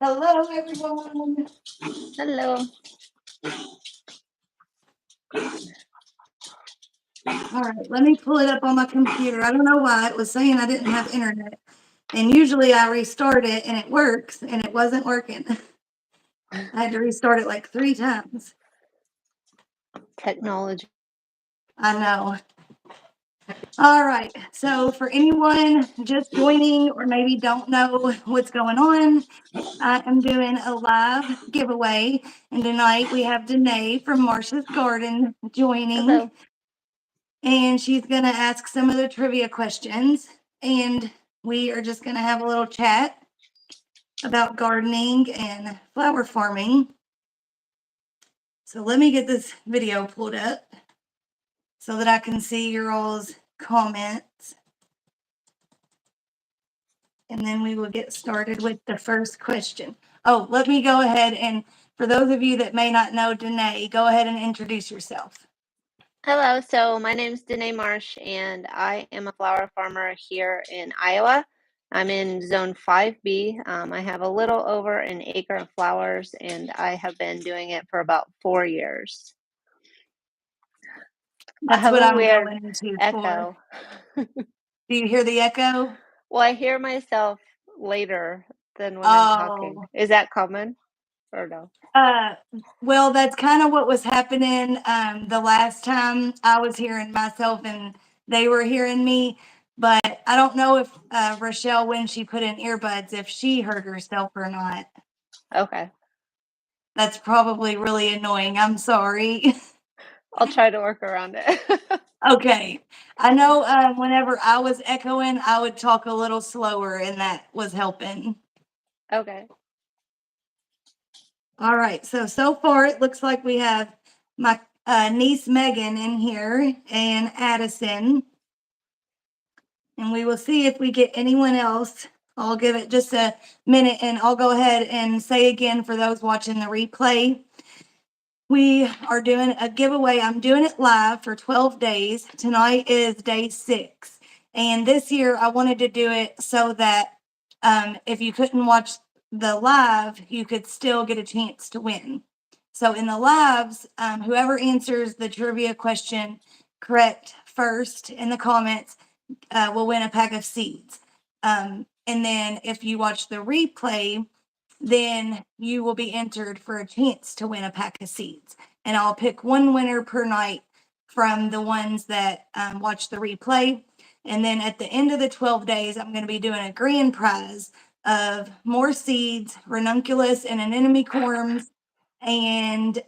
Hello, everyone. Hello. All right, let me pull it up on my computer. I don't know why it was saying I didn't have internet. And usually I restart it and it works, and it wasn't working. I had to restart it like 3 times. Technology. I know. All right. So for anyone just joining or maybe don't know what's going on, I am doing a live giveaway. And tonight we have Danae from Marsh's Garden joining. Hello. And she's going to ask some of the trivia questions. And we are just going to have a little chat about gardening and flower farming. So let me get this video pulled up so that I can see your all's comments. And then we will get started with the first question. Oh, let me go ahead and for those of you that may not know Danae, go ahead and introduce yourself. Hello. So my name is Danae Marsh, and I am a flower farmer here in Iowa. I'm in Zone 5B. I have a little over an acre of flowers, and I have been doing it for about 4 years. That's what I'm going into echo. for. Do you hear the echo? Well, I hear myself later than when I'm talking. Is that common or no? Well, that's kind of what was happening the last time I was hearing myself and they were hearing me. But I don't know if Rochelle, when she put in earbuds, if she heard herself or not. Okay. That's probably really annoying. I'm sorry. I'll try to work around it. Okay. I know whenever I was echoing, I would talk a little slower and that was helping. Okay. All right. So far it looks like we have my niece Megan in here and Addison. And we will see if we get anyone else. I'll give it just a minute and I'll go ahead and say again for those watching the replay. We are doing a giveaway. I'm doing it live for 12 days. Tonight is day 6. And this year I wanted to do it so that if you couldn't watch the live, you could still get a chance to win. So in the lives, whoever answers the trivia question correct first in the comments will win a pack of seeds. And then if you watch the replay, then you will be entered for a chance to win a pack of seeds. And I'll pick one winner per night from the ones that watch the replay. And then at the end of the 12 days, I'm going to be doing a grand prize of more seeds, ranunculus and anemomecorms, and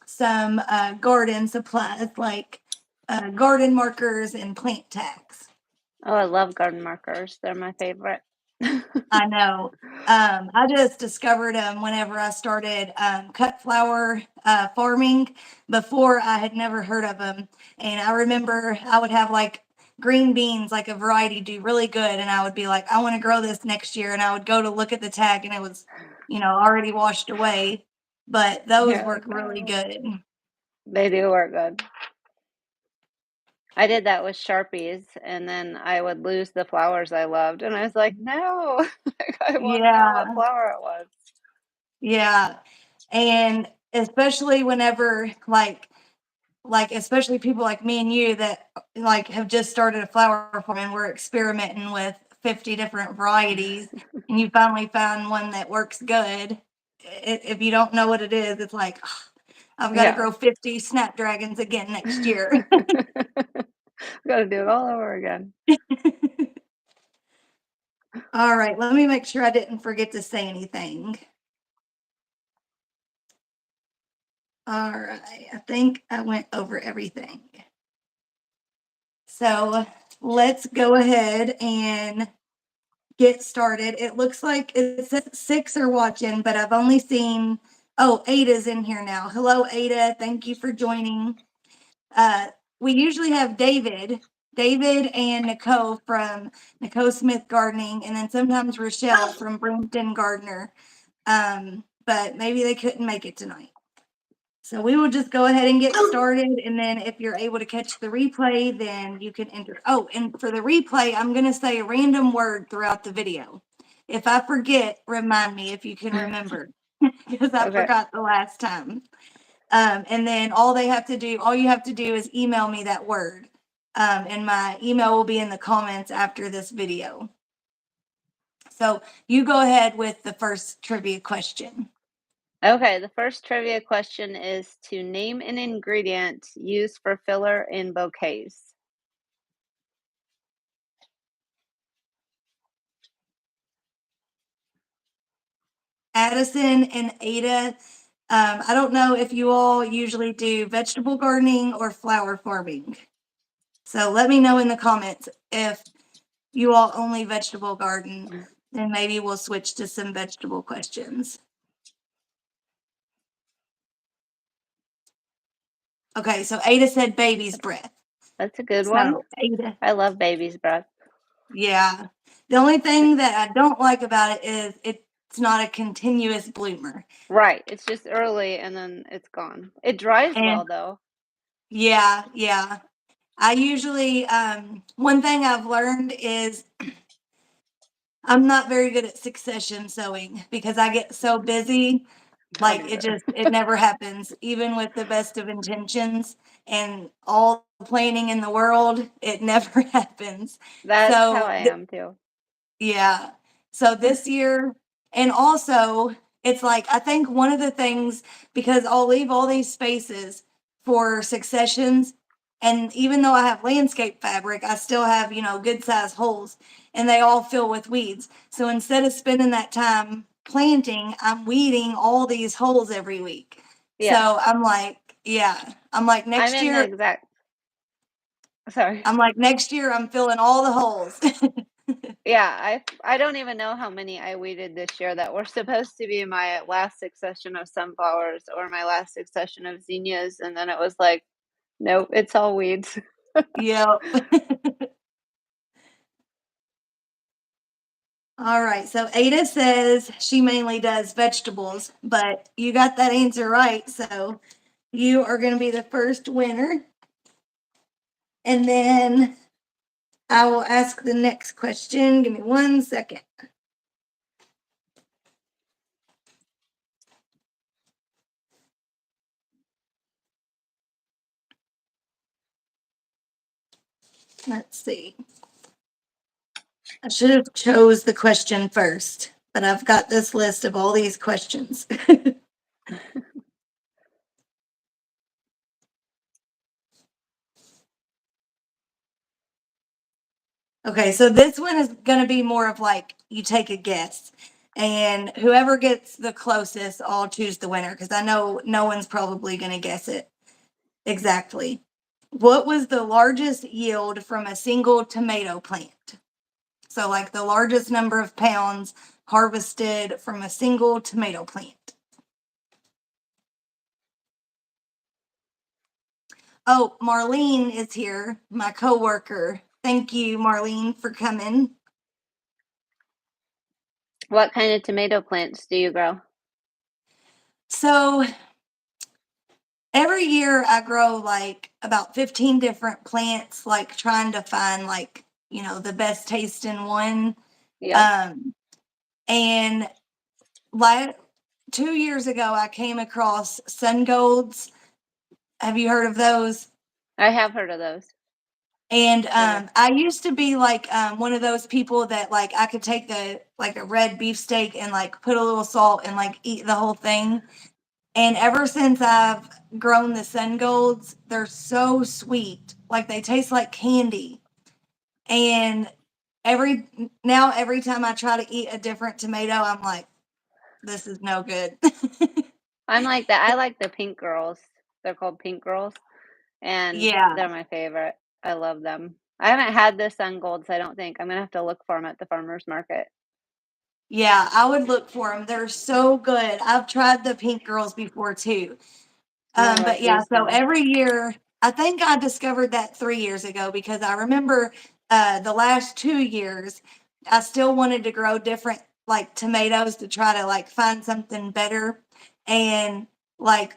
some garden supplies like garden markers and plant tags. Oh, I love garden markers. They're my favorite. I know. I just discovered them whenever I started cut flower farming. Before I had never heard of them. And I remember I would have like green beans, like a variety, do really good. And I would be like, I want to grow this next year. And I would go to look at the tag and it was, already washed away. But those work really good. They do work good. I did that with Sharpies, and then I would lose the flowers I loved, and I was like, "No, I want to know what flower it was." Yeah. And especially whenever like especially people like me and you that like have just started a flower farm and we're experimenting with 50 different varieties and you finally found one that works good. If you don't know what it is, it's like, oh, I've got to grow 50 snapdragons again next year. Got to do it all over again. All right, let me make sure I didn't forget to say anything. All right, I think I went over everything. So let's go ahead and get started. It looks like it says 6 are watching, but I've only seen, Ada's in here now. Hello, Ada. Thank you for joining. We usually have David and Nicole from Nicole Smith Gardening, and then sometimes Rochelle from Brampton Gardener. But maybe they couldn't make it tonight. So we will just go ahead and get started. And then if you're able to catch the replay, then you can enter. Oh, and for the replay, I'm going to say a random word throughout the video. If I forget, remind me if you can remember, because I Okay. forgot the last time. And then all you have to do is email me that word. And my email will be in the comments after this video. So you go ahead with the first trivia question. Okay, the first trivia question is to name an ingredient used for filler in bouquets. Addison and Ada, I don't know if you all usually do vegetable gardening or flower farming. So let me know in the comments if you all only vegetable garden, then maybe we'll switch to some vegetable questions. Okay, so Ada said baby's breath. That's a good one. So Ada, I love baby's breath. yeah. The only thing that I don't like about it is it's not a continuous bloomer. Right. It's just early and then it's gone. It dries And well though. yeah. I usually, one thing I've learned is I'm not very good at succession sewing because I get so busy. Not Like either. it never happens, even with the best of intentions and all the planning in the world, it never happens. That's how So I am too. yeah. So this year, and also it's like, I think one of the things, because I'll leave all these spaces for successions. And even though I have landscape fabric, I still have, good size holes and they all fill with weeds. So instead of spending that time planting, I'm weeding all these holes every week. Yes. So I'm like, yeah, I'm like I'm next in the year, exact sorry. I'm filling all the holes. Yeah, I don't even know how many I weeded this year that were supposed to be my last succession of sunflowers or my last succession of zinnias, and then it was like, nope, it's all weeds. Yep. All right. So Ada says she mainly does vegetables, but you got that answer right. So you are going to be the first winner. And then I will ask the next question. Give me 1 second. Let's see. I should have chose the question first, but I've got this list of all these questions. Okay, so this one is going to be more of like you take a guess, and whoever gets the closest, I'll choose the winner because I know no one's probably going to guess it exactly. What was the largest yield from a single tomato plant? So, like the largest number of pounds harvested from a single tomato plant. Oh, Marlene is here, my coworker. Thank you, Marlene, for coming. What kind of tomato plants do you grow? So, every year I grow like about 15 different plants, like trying to find like, the best tasting one. Yep, Um, and like 2 years ago, I came across sun golds. Have you heard of those? I have heard of those. And They're I used to be like one of those people that like I could take a red beefsteak and like put a little salt and like eat the whole thing. And ever since I've grown the sun golds, they're so sweet. Like they taste like candy. And every time I try to eat a different tomato, I'm like, this is no good. I'm like that. I like the pink girls. They're called pink girls, and Yeah. they're my favorite. I love them. I haven't had the sun golds, I don't think. I'm gonna have to look for them at the farmer's market. Yeah, I would look for them. They're so good. I've tried the pink girls before too. I'm gonna But write yeah, these so down. every year, I think I discovered that 3 years ago because I remember the last 2 years, I still wanted to grow different like tomatoes to try to like find something better. And like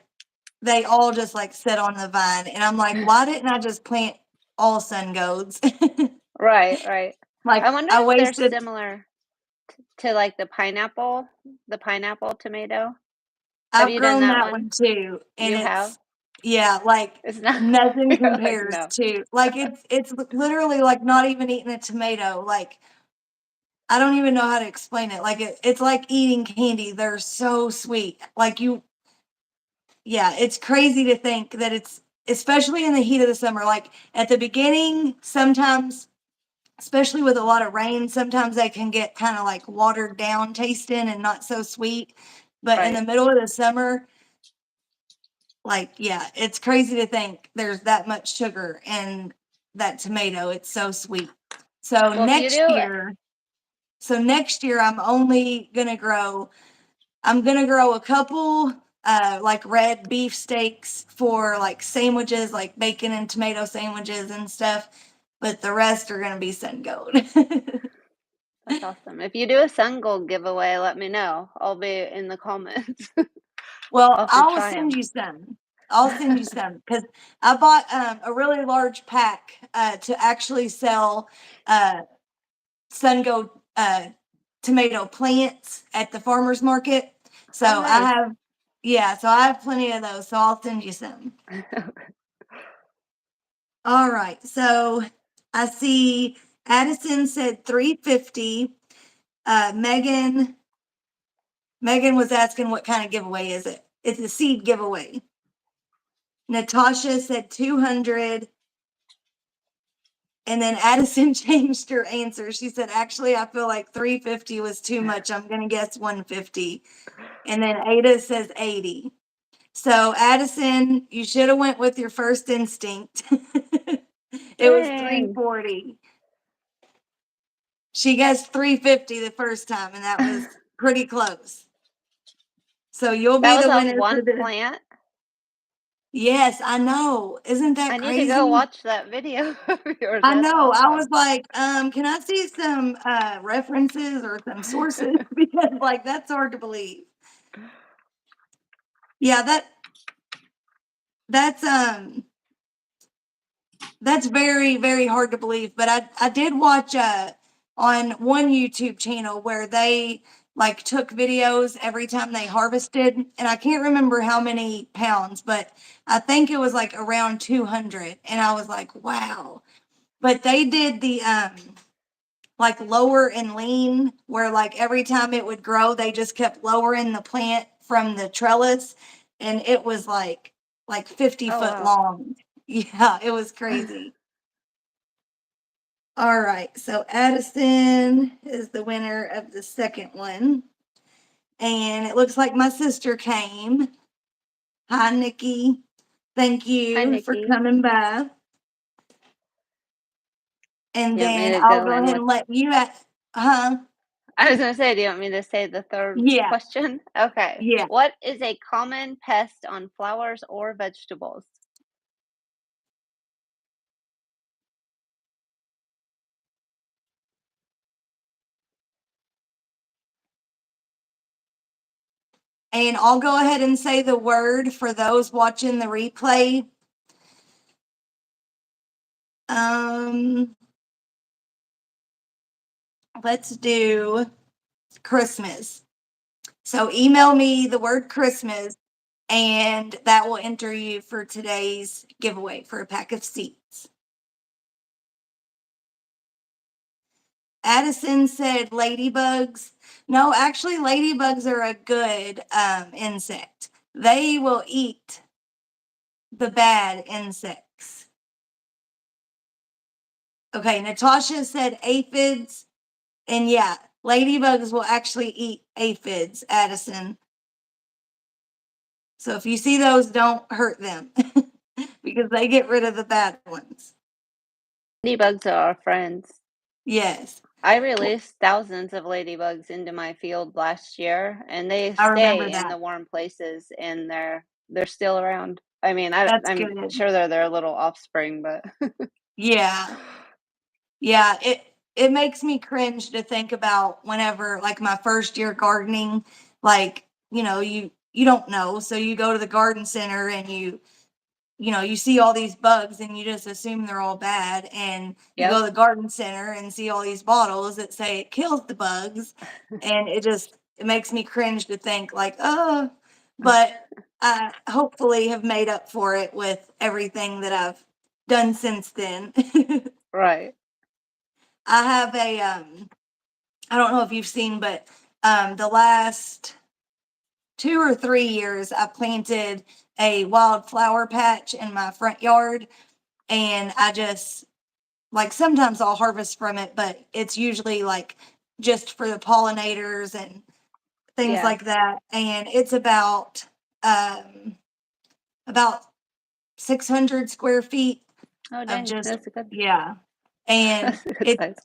they all just like sit on the vine. And I'm like, why didn't I just plant all sun golds? Right, right. I Like wonder I if they're wasted, similar. to like the pineapple tomato. Have I've you done grown that that one? one too, and You have? it's yeah, like It's not nothing you're like, compares "No." to like it's literally like not even eating a tomato. Like I don't even know how to explain it. Like it's like eating candy. They're so sweet. Like yeah, it's crazy to think that it's especially in the heat of the summer. Like at the beginning, sometimes, especially with a lot of rain, sometimes they can get kind of like watered down tasting and not so sweet. But in Right. the middle of the summer, like, yeah, it's crazy to think there's that much sugar in that tomato. It's so sweet. So Well, if you next do year, I'm gonna grow a couple like red beef steaks for like sandwiches, like bacon and tomato sandwiches and stuff. But the rest are gonna be sun gold. that's awesome. If you do a sun gold giveaway, let me know. I'll be in the comments. Well, I'll have to I will try send them. you some. I'll send you some because I bought a really large pack to actually sell uh, sun gold tomato plants at the farmer's market. So Oh, nice. so I have plenty of those. So I'll send you some. All right. So I see Addison said 350. Megan was asking what kind of giveaway is it? It's a seed giveaway. Natasha said 200. And then Addison changed her answer. She said, actually, I feel like 350 was too much. I'm going to guess 150. And then Ada says 80. So Addison, you should have went with your first instinct. It was Dang. 340. She guessed 350 the first time, and that was pretty close. So you'll That be was the off winner for one the. plant. Yes, I know. Isn't that I need to go crazy? watch that video of yours. I That's know. I was awesome. like, can I see some references or some sources? Because like that's hard to believe. Yeah, that's that's very, very hard to believe. But I did watch on one YouTube channel where they like took videos every time they harvested, and I can't remember how many pounds, but I think it was like around 200. And I was like, wow. But they did the like lower and lean, where like every time it would grow, they just kept lowering the plant from the trellis, and it was like 50 Oh, foot wow. long. Yeah, it was crazy. All right, so Addison is the winner of the second one. And it looks like my sister came. Hi, Nikki. Thank Hi, you for Nikki. coming by. And You want me then to I'll go go in ahead with and let you at, huh? I was gonna say, do you want me to say the third Yeah, question? Okay. yeah. What is a common pest on flowers or vegetables? And I'll go ahead and say the word for those watching the replay. Um, let's do Christmas. So email me the word Christmas, and that will enter you for today's giveaway for a pack of seeds. Addison said ladybugs. No, actually, ladybugs are a good insect. They will eat the bad insects. Okay, Natasha said aphids. And yeah, ladybugs will actually eat aphids, Addison. So if you see those, don't hurt them because they get rid of the bad ones. Ladybugs are our friends. Yes. I Well, released thousands of ladybugs into my field last year, and they I remember stay in that. the warm places, and they're still around. I mean, That's I'm good. sure they're their little offspring, but Yeah. Yeah. It makes me cringe to think about whenever like my first year gardening, like, you don't know. So you go to the garden center and you see all these bugs and you just assume they're all bad. And you go Yep. to the garden center and see all these bottles that say it kills the bugs. And it makes me cringe to think like, oh, but I hopefully have made up for it with everything that I've done since then. Right. I have I don't know if you've seen, but the last 2 or 3 years, I planted a wildflower patch in my front yard, and I just like sometimes I'll harvest from it, but it's usually like just for the pollinators and things Yeah. like that. And it's um about 600 square feet Oh, of dang. just That's a good, yeah. And that's a good it size.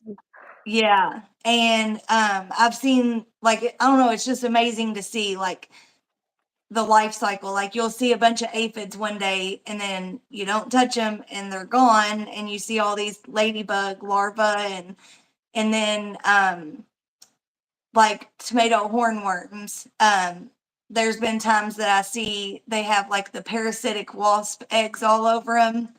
yeah. And I've seen like I don't know, it's just amazing to see like the life cycle. Like you'll see a bunch of aphids one day and then you don't touch them and they're gone and you see all these ladybug larvae and then like tomato hornworms. There's been times that I see they have like the parasitic wasp eggs all over them.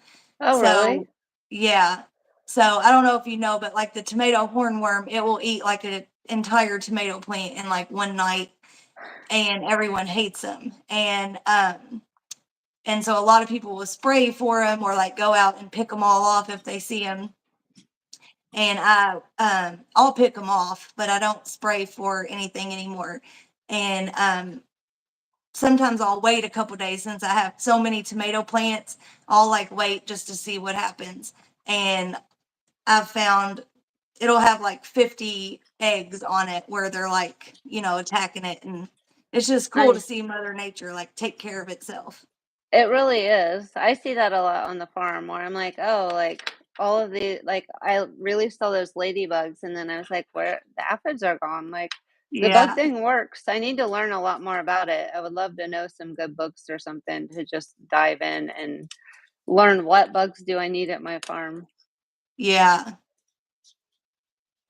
Oh, So really? yeah. So I don't know if you know, but like the tomato hornworm, it will eat like an entire tomato plant in like one night and everyone hates them. And so a lot of people will spray for them or like go out and pick them all off if they see them. And I'll pick them off, but I don't spray for anything anymore. And sometimes I'll wait a couple days since I have so many tomato plants. I'll like wait just to see what happens. And I've found it'll have like 50 eggs on it where they're like, attacking it. And it's just cool to Nice. see Mother Nature like take care of itself. It really is. I see that a lot on the farm where I'm like, oh, like all of the, like, I released all those ladybugs and then I was like, where the aphids are gone. Like, the bug Yeah. thing works. I need to learn a lot more about it. I would love to know some good books or something to just dive in and learn what bugs do I need at my farm. Yeah.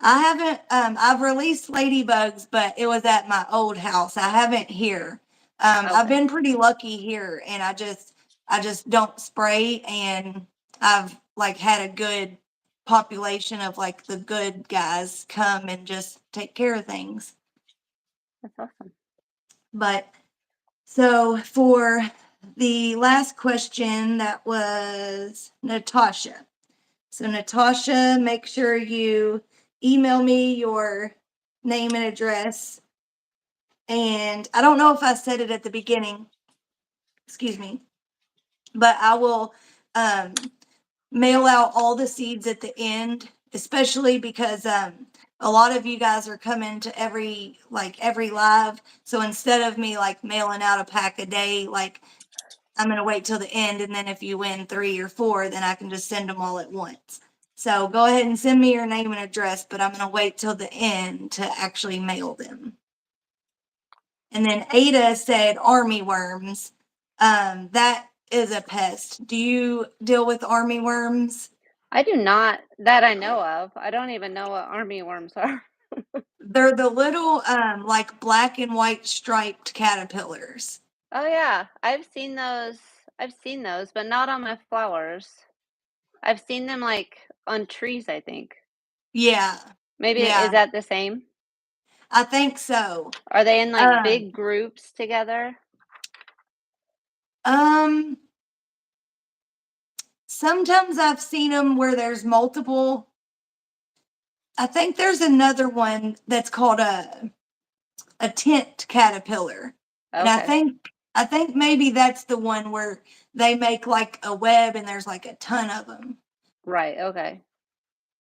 I haven't I've released ladybugs, but it was at my old house. I haven't here. I've Okay. been pretty lucky here and I just don't spray and I've like had a good population of like the good guys come and just take care of things. That's awesome. But so for the last question, that was Natasha. So Natasha, make sure you email me your name and address. And I don't know if I said it at the beginning, excuse me, but I will mail out all the seeds at the end, especially because a lot of you guys are coming to every live. So instead of me like mailing out a pack a day, like I'm going to wait till the end. And then if you win 3 or 4, then I can just send them all at once. So go ahead and send me your name and address, but I'm going to wait till the end to actually mail them. And then Ada said army worms. That is a pest. Do you deal with army worms? I do not, that I know of. I don't even know what army worms are. They're the little like black and white striped caterpillars. Oh yeah, I've seen those. I've seen those, but not on my flowers. I've seen them like on trees, I think. Yeah. Maybe is Yeah. that the same? I think so. Are they in like Um big groups together? um sometimes I've seen them where there's multiple. I think there's another one that's called a tent caterpillar. And Okay. I think maybe that's the one where they make like a web and there's like a ton of them. Right, okay.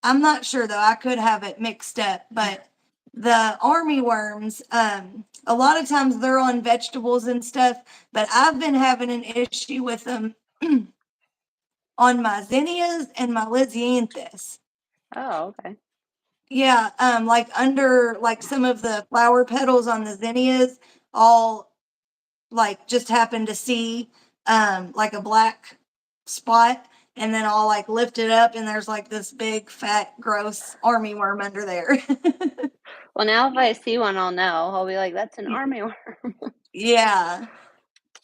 I'm not sure though. I could have it mixed up, but the army worms, a lot of times they're on vegetables and stuff, but I've been having an issue with them on my zinnias and my lysianthus. Oh, okay. Yeah, like under like some of the flower petals on the zinnias, all like just happen to see like a black spot and then I'll like lift it up and there's like this big fat gross army worm under there. Well, now if I see one, I'll know. I'll be like, that's an army worm. Yeah.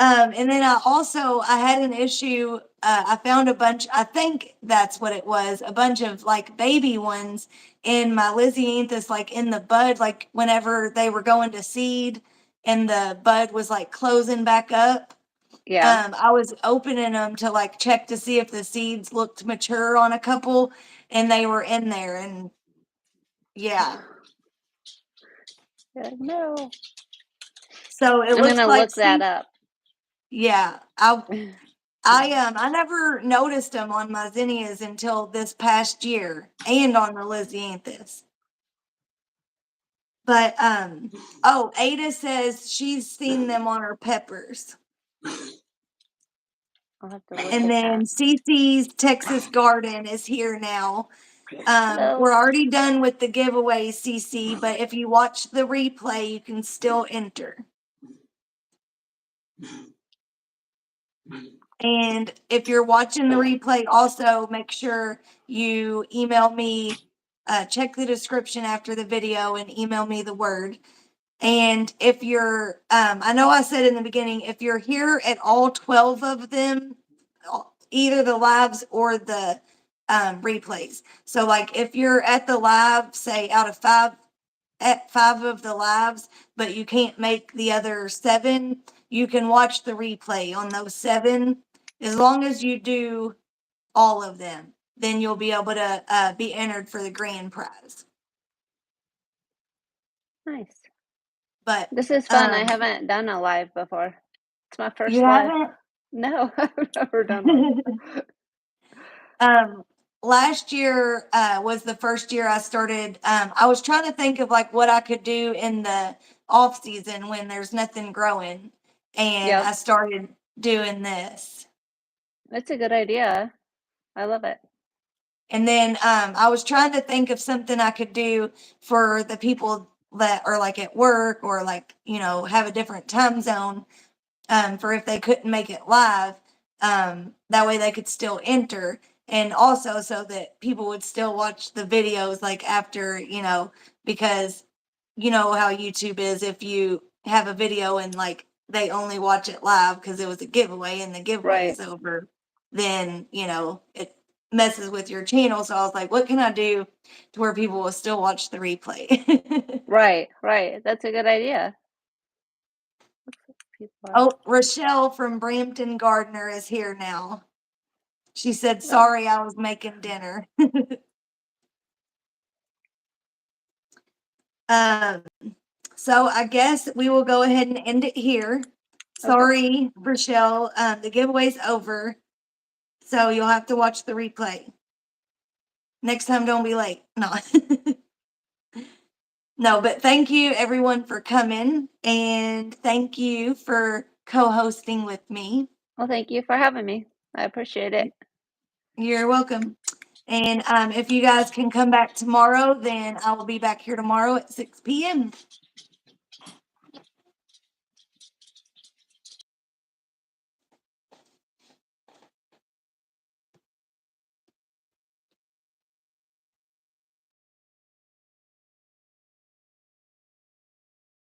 And then I had an issue I found a bunch, I think that's what it was, a bunch of like baby ones in my Lysianthus, like in the bud, like whenever they were going to seed and the bud was like closing back up. Yeah. I was opening them to like check to see if the seeds looked mature on a couple, and they were in there. And yeah, No. so it I'm looks gonna like look that up. yeah, I never noticed them on my zinnias until this past year and on the Lysianthus. But oh, Ada says she's seen them on her peppers. I'll have to look And at then that. Cece's Texas Garden is here now. Hello. We're already done with the giveaway, Cece, but if you watch the replay, you can still enter. And if you're watching the replay, also make sure you email me, check the description after the video and email me the word. And if you're, I know I said in the beginning, if you're here at all 12 of them, either the lives or the replays. So like if you're at the live, say out of at 5 of the lives, but you can't make the other 7, you can watch the replay on those 7. As long as you do all of them, then you'll be able to be entered for the grand prize. Nice. But This is fun. I haven't done a live before. It's my you first live. haven't? No, I've never done one. Last year was the first year I started. I was trying to think of like what I could do in the off season when there's nothing growing, and Yep. I started doing this. That's a good idea. I love it. And then I was trying to think of something I could do for the people that are like at work or like, you know, have a different time zone for if they couldn't make it live. That way they could still enter. And also so that people would still watch the videos like after, you know, because you know how YouTube is if you have a video and like they only watch it live because it was a giveaway and the giveaway is over, then, you know, it messes with your channel. So I was like, what can I do to where people will still watch the replay? Right, right. That's a good idea. Oh, Rochelle from Brampton Gardner is here now. She said, Oh, sorry, I was making dinner. um, so I guess we will go ahead and end it here. okay. Sorry, Rochelle. The giveaway's over. So you'll have to watch the replay. Next time, don't be late. No. No, but thank you everyone for coming, and thank you for co-hosting with me. Well, thank you for having me. I appreciate it. You're welcome. And if you guys can come back tomorrow, then I will be back here tomorrow at 6 p.m.